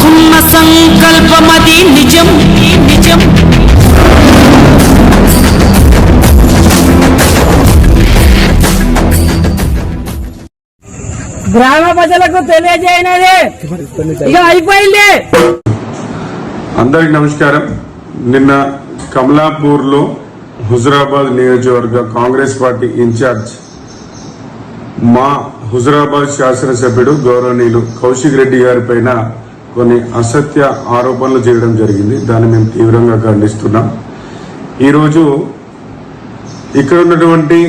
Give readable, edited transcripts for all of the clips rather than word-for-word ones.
ఉన్న సంకల్పమది నిజం నిజం. గ్రామ ప్రజలకు తెలియజేయనది ఇక అయిపోయింది. అందరికి నమస్కారం. నిన్న కమలాపూర్ లో హుజురాబాద్ నియోజకవర్గ కాంగ్రెస్ పార్టీ ఇన్ఛార్జ్ మా హుజురాబాద్ శాసనసభ్యుడు గౌరవనీయులు కౌశిక్ రెడ్డి గారి పైన కొన్ని అసత్య ఆరోపణలు చేయడం జరిగింది. దాన్ని మేము తీవ్రంగా ఖండిస్తున్నాం. ఈరోజు ఇక్కడ ఉన్నటువంటి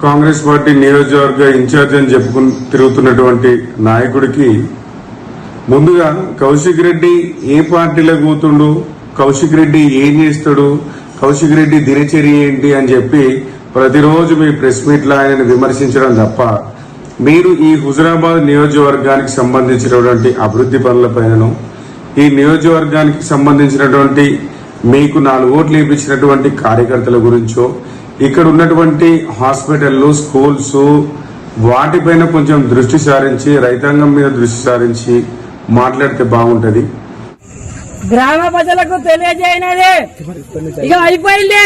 కాంగ్రెస్ పార్టీ నియోజకవర్గ ఇన్ఛార్జ్ అని చెప్పుకుని తిరుగుతున్నటువంటి నాయకుడికి ముందుగా కౌశిక్ రెడ్డి ఏ పార్టీలో కూతుండు, కౌశిక్ రెడ్డి ఏం చేస్తాడు, కౌశిక్ రెడ్డి దినచర్య ఏంటి అని చెప్పి ప్రతిరోజు మీ ప్రెస్ మీట్లో ఆయనను విమర్శించడం తప్ప మీరు ఈ హుజురాబాద్ నియోజకవర్గానికి సంబంధించినటువంటి అభివృద్ధి పనులపైనను, ఈ నియోజకవర్గానికి సంబంధించినటువంటి మీకు 4 ఓట్లు ఇప్పించినటువంటి కార్యకర్తల గురించో, ఇక్కడ ఉన్నటువంటి హాస్పిటల్లు, స్కూల్స్ వాటిపైన కొంచెం దృష్టి సారించి, రైతాంగం మీద దృష్టి సారించి మాట్లాడితే బాగుంటది. గ్రామ ప్రజలకు తెలియజేయనది ఇక అయిపోయింది.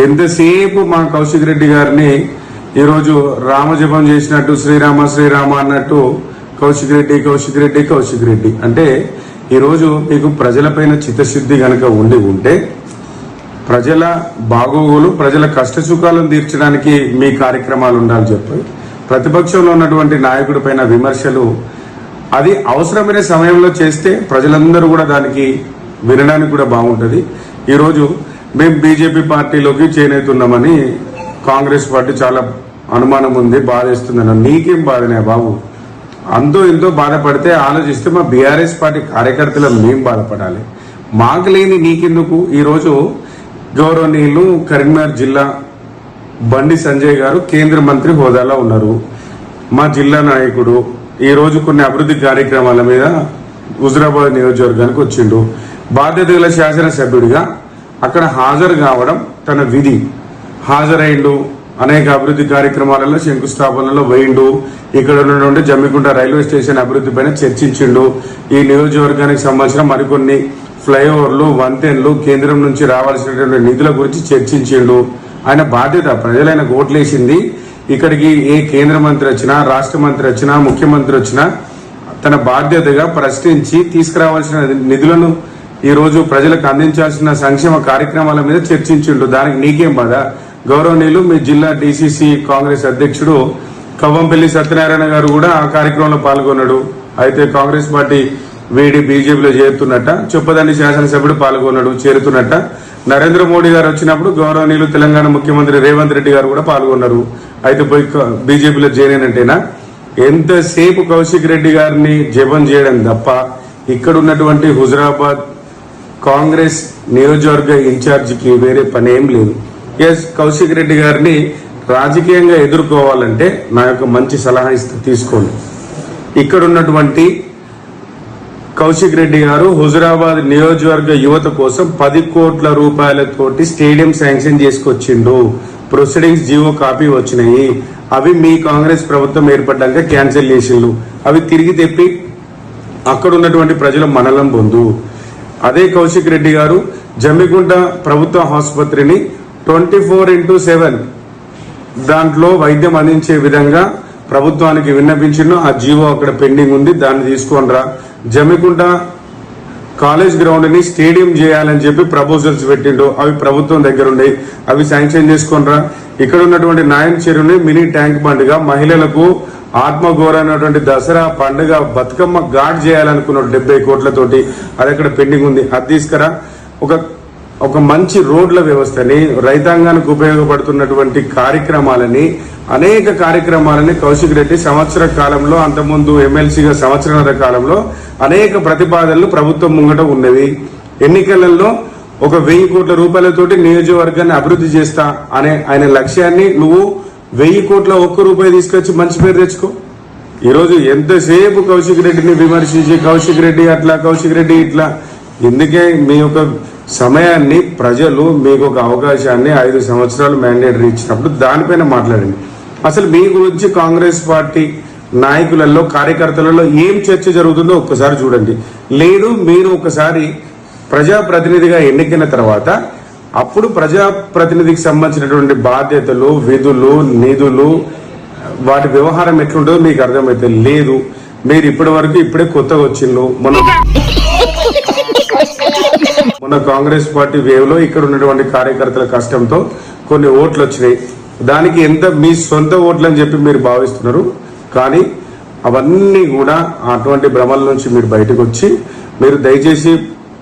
ఎంతసేపు మా కౌశిక్ రెడ్డి గారిని ఈరోజు రామజపం చేసినట్టు శ్రీరామ శ్రీరామ అన్నట్టు కౌశిక్ రెడ్డి కౌశిక్ రెడ్డి కౌశిక్ రెడ్డి అంటే, ఈరోజు మీకు ప్రజలపైన చిత్తశుద్ధి గనక ఉంటే ప్రజల బాగోగులు, ప్రజల కష్ట సుఖాలను తీర్చడానికి మీ కార్యక్రమాలు ఉండాలి చెప్పి ప్రతిపక్షంలో ఉన్నటువంటి నాయకుడి పైన విమర్శలు అది అవసరమైన సమయంలో చేస్తే ప్రజలందరూ కూడా దానికి వినడానికి కూడా బాగుంటది. ఈరోజు మేము బీజేపీ పార్టీలోకి చేనేతున్నామని కాంగ్రెస్ పార్టీ చాలా అనుమానం ఉంది, బాధేస్తుందన్న. నీకేం బాధనే బాబు? అంతో ఎంతో బాధపడితే ఆలోచిస్తే మా బీఆర్ఎస్ పార్టీ కార్యకర్తలు మేము బాధపడాలి. మాకు లేని నీకెందుకు? ఈరోజు గౌరవనీయులు కరీంనగర్ జిల్లా బండి సంజయ్ గారు కేంద్ర మంత్రి హోదాలో ఉన్నారు. మా జిల్లా నాయకుడు ఈ రోజు కొన్ని అభివృద్ధి కార్యక్రమాల మీద హుజురాబాద్ నియోజకవర్గానికి వచ్చిండు. బాధ్యత గల శాసనసభ్యుడిగా అక్కడ హాజరు కావడం తన విధి. హాజరైండు, అనేక అభివృద్ధి కార్యక్రమాలలో శంకుస్థాపనలో వేయిండు. ఇక్కడ ఉన్నటువంటి జమ్మికుంట రైల్వే స్టేషన్ అభివృద్ధి పైన చర్చించిండు. ఈ నియోజకవర్గానికి సంబంధించిన మరికొన్ని ఫ్లైఓవర్లు, వంతెనలు, కేంద్రం నుంచి రావాల్సినటువంటి నిధుల గురించి చర్చించిండు. ఆయన బాధ్యత, ప్రజలైన ఓట్లేసింది. ఇక్కడికి ఏ కేంద్ర మంత్రి వచ్చినా, రాష్ట్ర మంత్రి వచ్చినా, ముఖ్యమంత్రి వచ్చినా తన బాధ్యతగా ప్రశ్నించి తీసుకురావాల్సిన నిధులను ఈ రోజు ప్రజలకు అందించాల్సిన సంక్షేమ కార్యక్రమాల మీద చర్చించిండు. దానికి నీకేం బాధ? గౌరవనీయులు మీ జిల్లా డిసిసి కాంగ్రెస్ అధ్యక్షుడు కవ్వంపల్లి సత్యనారాయణ గారు కూడా ఆ కార్యక్రమంలో పాల్గొన్నాడు. అయితే కాంగ్రెస్ పార్టీ వీడి బీజేపీలో చేరుతున్నట్ట, చొప్పదండి శాసనసభ్యుడు పాల్గొన్నాడు, చేరుతున్నట్ట. నరేంద్ర మోడీ గారు వచ్చినప్పుడు గౌరవనీయులు తెలంగాణ ముఖ్యమంత్రి రేవంత్ రెడ్డి గారు కూడా పాల్గొన్నారు. అయితే పోయి బీజేపీలో చేరేనంటేనా? ఎంతసేపు కౌశిక్ రెడ్డి గారిని జపం చేయడం తప్ప ఇక్కడ ఉన్నటువంటి హుజురాబాద్ కాంగ్రెస్ నియోజకవర్గ ఇన్ఛార్జికి వేరే పని ఏం లేదు. ఎస్, కౌశిక్ రెడ్డి గారిని రాజకీయంగా ఎదుర్కోవాలంటే నా యొక్క మంచి సలహా ఇస్తే తీసుకోండి. ఇక్కడ ఉన్నటువంటి కౌశిక్ రెడ్డి గారు హుజురాబాద్ నియోజకవర్గ యువత కోసం 10 కోట్ల రూపాయలతోటి స్టేడియం శాంక్షన్ చేసుకొచ్చిండు. ప్రొసీడింగ్స్ జీవో కాపీ వచ్చినాయి. అవి మీ కాంగ్రెస్ ప్రభుత్వం ఏర్పడ్డాక క్యాన్సిల్ చేసిండు. అవి తిరిగి తెప్పి అక్కడ ఉన్నటువంటి ప్రజల మనలం పొందు. అదే కౌశిక్ రెడ్డి గారు జమ్మికుంట ప్రభుత్వ ఆసుపత్రిని 24/7 దాంట్లో వైద్యం అందించే విధంగా ప్రభుత్వానికి విన్నపించిండు. ఆ జీవో అక్కడ పెండింగ్ ఉంది, దాన్ని తీసుకొని రా. జమ్మికుంట కాలేజ్ గ్రౌండ్ ని స్టేడియం చేయాలని చెప్పి ప్రపోజల్స్ పెట్టిండు. అవి ప్రభుత్వం దగ్గర ఉండే, అవి శాంక్షన్ చేసుకొని రా. ఇక్కడ ఉన్నటువంటి నాయన్ చెరువుని మినీ ట్యాంక్ పండుగ, మహిళలకు ఆత్మగౌరవమైనటువంటి దసరా పండుగ బతుకమ్మ ఘాట్ చేయాలనుకున్నాడు 70 కోట్లతోటి. అది అక్కడ పెండింగ్ ఉంది, అది తీసుకురా. ఒక మంచి రోడ్ల వ్యవస్థని, రైతాంగానికి ఉపయోగపడుతున్నటువంటి కార్యక్రమాలని, అనేక కార్యక్రమాలని కౌశిక్ రెడ్డి సంవత్సర కాలంలో, అంతకుముందు ఎమ్మెల్సీగా సంవత్సరాల కాలంలో అనేక ప్రతిపాదనలు ప్రభుత్వం ముంగట ఉన్నవి. ఎన్నికలలో 1000 కోట్ల రూపాయలతోటి నియోజకవర్గాన్ని అభివృద్ధి చేస్తా అనే ఆయన లక్ష్యాన్ని నువ్వు 1000 కోట్ల 1 రూపాయి తీసుకొచ్చి మంచి పేరు తెచ్చుకో. ఈరోజు ఎంతసేపు కౌశిక్ రెడ్డిని విమర్శించి కౌశిక్ రెడ్డి అట్లా, కౌశిక్ రెడ్డి ఇట్లా, ఎందుకే మీ యొక్క సమయాన్ని ప్రజలు మీకు ఒక అవకాశాన్ని 5 సంవత్సరాలు మ్యాండేటరీ ఇచ్చినప్పుడు దానిపైన మాట్లాడండి. అసలు మీ గురించి కాంగ్రెస్ పార్టీ నాయకులలో కార్యకర్తలలో ఏం చర్చ జరుగుతుందో ఒక్కసారి చూడండి. లేదు మీరు ఒకసారి ప్రజాప్రతినిధిగా ఎన్నికైన తర్వాత అప్పుడు ప్రజాప్రతినిధికి సంబంధించినటువంటి బాధ్యతలు, విధులు, నిధులు, వాటి వ్యవహారం ఎట్లుంటుందో మీకు అర్థమైతే లేదు. మీరు ఇప్పటి వరకు ఇప్పుడే కొత్తగా వచ్చిండ్రు. మొన్న కాంగ్రెస్ పార్టీ వేవ్ లో ఇక్కడ ఉన్నటువంటి కార్యకర్తల కష్టంతో కొన్ని ఓట్లు వచ్చినాయి. దానికి ఎంత మీ సొంత ఓట్లు అని చెప్పి మీరు భావిస్తున్నారు. కానీ అవన్నీ కూడా అటువంటి భ్రమల నుంచి మీరు బయటకు వచ్చి మీరు దయచేసి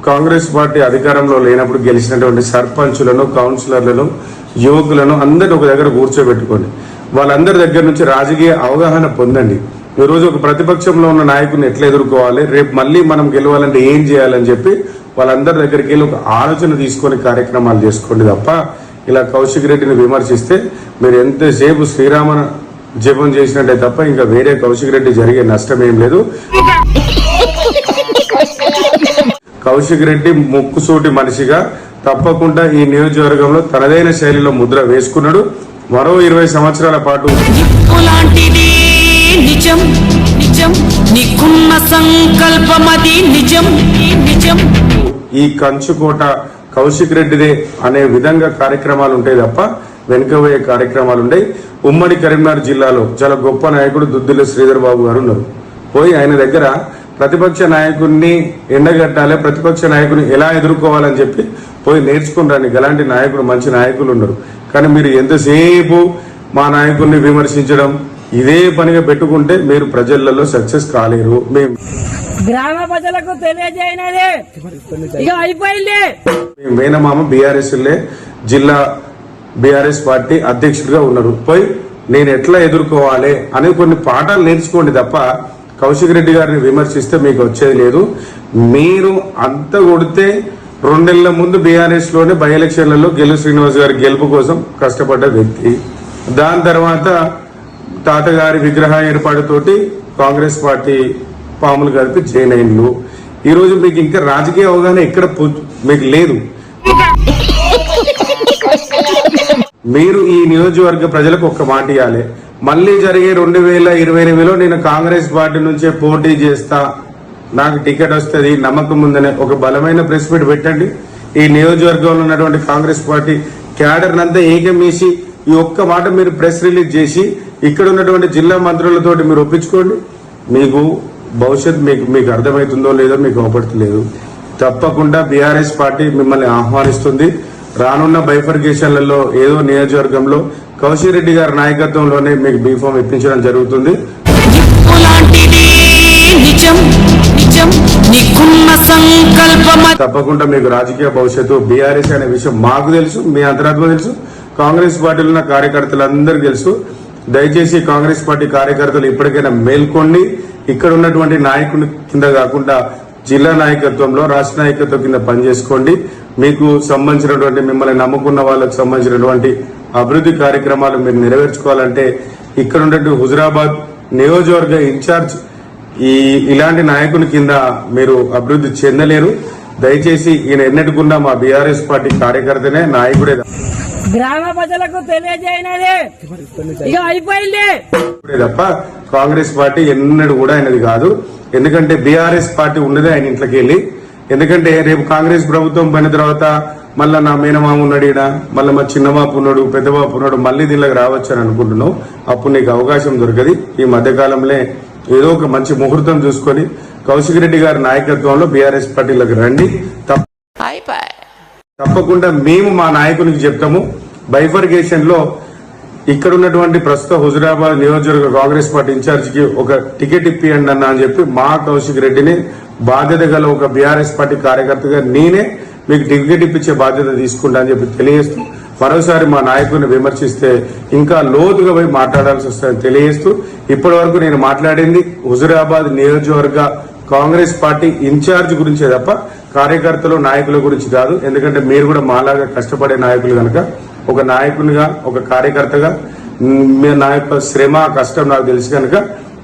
కాంగ్రెస్ పార్టీ అధికారంలో లేనప్పుడు గెలిచినటువంటి సర్పంచులను, కౌన్సిలర్లను, యువకులను అందరిని ఒక దగ్గర కూర్చోబెట్టుకోండి. వాళ్ళందరి దగ్గర నుంచి రాజకీయ అవగాహన పొందండి. ఈ రోజు ఒక ప్రతిపక్షంలో ఉన్న నాయకుడిని ఎట్లా ఎదుర్కోవాలి, రేపు మళ్ళీ మనం గెలవాలంటే ఏం చేయాలని చెప్పి వాళ్ళందరి దగ్గరికి వెళ్ళి ఒక ఆలోచన తీసుకొని కార్యక్రమాలు చేసుకోండి తప్ప ఇలా కౌశిక్ రెడ్డిని విమర్శిస్తే మీరు ఎంతసేపు శ్రీరామ జపం చేసినట్టే తప్ప ఇంకా వేరే కౌశిక్ రెడ్డి జరిగే నష్టం ఏం లేదు. కౌశిక్ రెడ్డి ముక్కుసూటి మనిషిగా తప్పకుండా ఈ నియోజకవర్గంలో తనదైన శైలిలో ముద్ర వేసుకున్నాడు. మరో 20 సంవత్సరాల పాటు లాంటిది నిజం నిజం నీకున్న సంకల్పమది నిజం నిజం. ఈ కంచుకోట కౌశిక్ రెడ్డిదే అనే విధంగా కార్యక్రమాలు ఉంటాయి తప్ప వెనుకబోయే కార్యక్రమాలు ఉంటాయి. ఉమ్మడి కరీంనగర్ జిల్లాలో చాలా గొప్ప నాయకుడు దుద్దిల్ల శ్రీధర్ బాబు గారు ఉన్నారు. పోయి ఆయన దగ్గర ప్రతిపక్ష నాయకుడిని ఎండగట్టాలి, ప్రతిపక్ష నాయకుడిని ఎలా ఎదుర్కోవాలని చెప్పి పోయి నేర్చుకుంటాను. అలాంటి నాయకుడు, మంచి నాయకులు ఉన్నారు. కానీ మీరు ఎంతసేపు మా నాయకుడిని విమర్శించడం ఇదే పనిగా పెట్టుకుంటే మీరు ప్రజలలో సక్సెస్ కాలేరు. మేము గ్రామ ప్రజలకు తెలియజేయనది ఇక అయిపోయింది. మేనమామ బీఆర్ఎస్ జిల్లా బీఆర్ఎస్ పార్టీ అధ్యక్షుడిగా ఉన్నారు. పోయి నేను ఎట్లా ఎదుర్కోవాలి అనే కొన్ని పాఠాలు నేర్చుకోండి తప్ప కౌశిక్ రెడ్డి గారిని విమర్శిస్తే మీకు వచ్చేది లేదు. మీరు అంత కొడితే 2 నెలల ముందు బీఆర్ఎస్ లోనే బై ఎలక్షన్లలో గెలు శ్రీనివాస్ గారి గెలుపు కోసం కష్టపడ్డ వ్యక్తి. దాని తర్వాత తాతగారి విగ్రహ ఏర్పాటుతోటి కాంగ్రెస్ పార్టీ పాములు కలిపి జాయిన్ అయిండ్లు. ఈ రోజు మీకు ఇంకా రాజకీయ అవగాహన ఎక్కడ మీకు లేదు. మీరు ఈ నియోజకవర్గ ప్రజలకు ఒక్క మాట ఇవ్వాలి. మళ్లీ జరిగే 2028లో నేను కాంగ్రెస్ పార్టీ నుంచే పోటీ చేస్తా, నాకు టికెట్ వస్తుంది, నమ్మకం ఉందనే ఒక బలమైన ప్రెస్ మీట్ పెట్టండి. ఈ నియోజకవర్గంలో ఉన్నటువంటి కాంగ్రెస్ పార్టీ క్యాడర్ నంతా ఏకమేసి ఈ ఒక్క మాట మీరు ప్రెస్ రిలీజ్ చేసి ఇక్కడ ఉన్నటువంటి జిల్లా మంత్రులతోటి మీరు ఒప్పించుకోండి. మీకు భవిష్యత్ మీకు అర్థమవుతుందో లేదో మీకు అవపడతలేదు. తప్పకుండా బీఆర్ఎస్ పార్టీ మిమ్మల్ని ఆహ్వానిస్తుంది. రానున్న బైఫర్కేషన్లలో ఏదో నియోజకవర్గంలో కౌశిక్ రెడ్డి గారి నాయకత్వంలోనే మీకు బీఫామ్ ఇప్పించడం జరుగుతుంది. తప్పకుండా మీకు రాజకీయ భవిష్యత్తు బీఆర్ఎస్ అనే విషయం మాకు తెలుసు, మీ అంతరాత్మ తెలుసు, కాంగ్రెస్ పార్టీలో ఉన్న కార్యకర్తలందరికీ తెలుసు. దయచేసి కాంగ్రెస్ పార్టీ కార్యకర్తలు ఇప్పటికైనా మేల్కొండి. ఇక్కడ ఉన్నటువంటి నాయకుని కింద కాకుండా జిల్లా నాయకత్వంలో, రాష్ట్ర నాయకత్వం కింద పనిచేసుకోండి. మీకు సంబంధించినటువంటి మిమ్మల్ని నమ్ముకున్న వాళ్ళకు సంబంధించినటువంటి అభివృద్ధి కార్యక్రమాలు మీరు నెరవేర్చుకోవాలంటే ఇక్కడ ఉన్నటువంటి హుజురాబాద్ నియోజకవర్గ ఇన్ఛార్జ్ ఇలాంటి నాయకుని కింద మీరు అభివృద్ధి చెందలేరు. దయచేసి ఈయన ఎన్నట్టుకున్నా మా బీఆర్ఎస్ పార్టీ కార్యకర్తనే, నాయకుడే గ్రామ ప్రజలకు తెలియజేయనది ఇక అయిపోయింది తప్ప కాంగ్రెస్ పార్టీ ఎన్నడూ కూడా ఆయనది కాదు. ఎందుకంటే బీఆర్ఎస్ పార్టీ ఉన్నదే ఆయన ఇంట్లోకి వెళ్ళి. ఎందుకంటే రేపు కాంగ్రెస్ ప్రభుత్వం పోయిన తర్వాత మళ్ళా నా మేనమామ ఉన్నాడు, మళ్ళీ మా చిన్నబాపు ఉన్నాడు, పెద్దబాపు ఉన్నాడు, మళ్ళీ దీనిలోకి రావచ్చు అని అనుకుంటున్నావు. అప్పుడు నీకు అవకాశం దొరకది. ఈ మధ్యకాలంలో ఏదో ఒక మంచి ముహూర్తం చూసుకొని కౌశిక్ రెడ్డి గారి నాయకత్వంలో బీఆర్ఎస్ పార్టీలోకి రండి. తప్పకుండా మేము మా నాయకునికి చెప్తాము. బైఫర్కేషన్ లో ఇక్కడ ఉన్నటువంటి ప్రస్తుత హుజురాబాద్ నియోజకవర్గ కాంగ్రెస్ పార్టీ ఇన్ఛార్జ్ కి ఒక టికెట్ ఇప్పియండి అన్న అని చెప్పి మా కౌశిక్ రెడ్డిని బాధ్యత గల ఒక బీఆర్ఎస్ పార్టీ కార్యకర్తగా నేనే మీకు టికెట్ ఇప్పించే బాధ్యత తీసుకుంటా అని చెప్పి తెలియజేస్తూ, మరోసారి మా నాయకుడిని విమర్శిస్తే ఇంకా లోతుగా పోయి మాట్లాడాల్సి వస్తుందని తెలియజేస్తూ, ఇప్పటి వరకు నేను మాట్లాడింది హుజురాబాద్ నియోజకవర్గ కాంగ్రెస్ పార్టీ ఇన్ఛార్జ్ గురించే తప్ప కార్యకర్తలు, నాయకుల గురించి కాదు. ఎందుకంటే మీరు కూడా మాలాగా కష్టపడే నాయకులు కనుక ఒక నాయకునిగా, ఒక కార్యకర్తగా నా యొక్క శ్రమ, కష్టం నాకు తెలుసు కనుక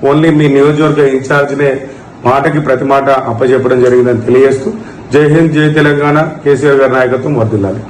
ఓన్లీ మీ నియోజకవర్గ ఇన్ఛార్జ్నే మాటకి ప్రతి మాట అప్పచెప్పడం జరిగిందని తెలియజేస్తూ, జై హింద్, జై తెలంగాణ, కేసీఆర్ గారి నాయకత్వం వర్ధిల్లాలి.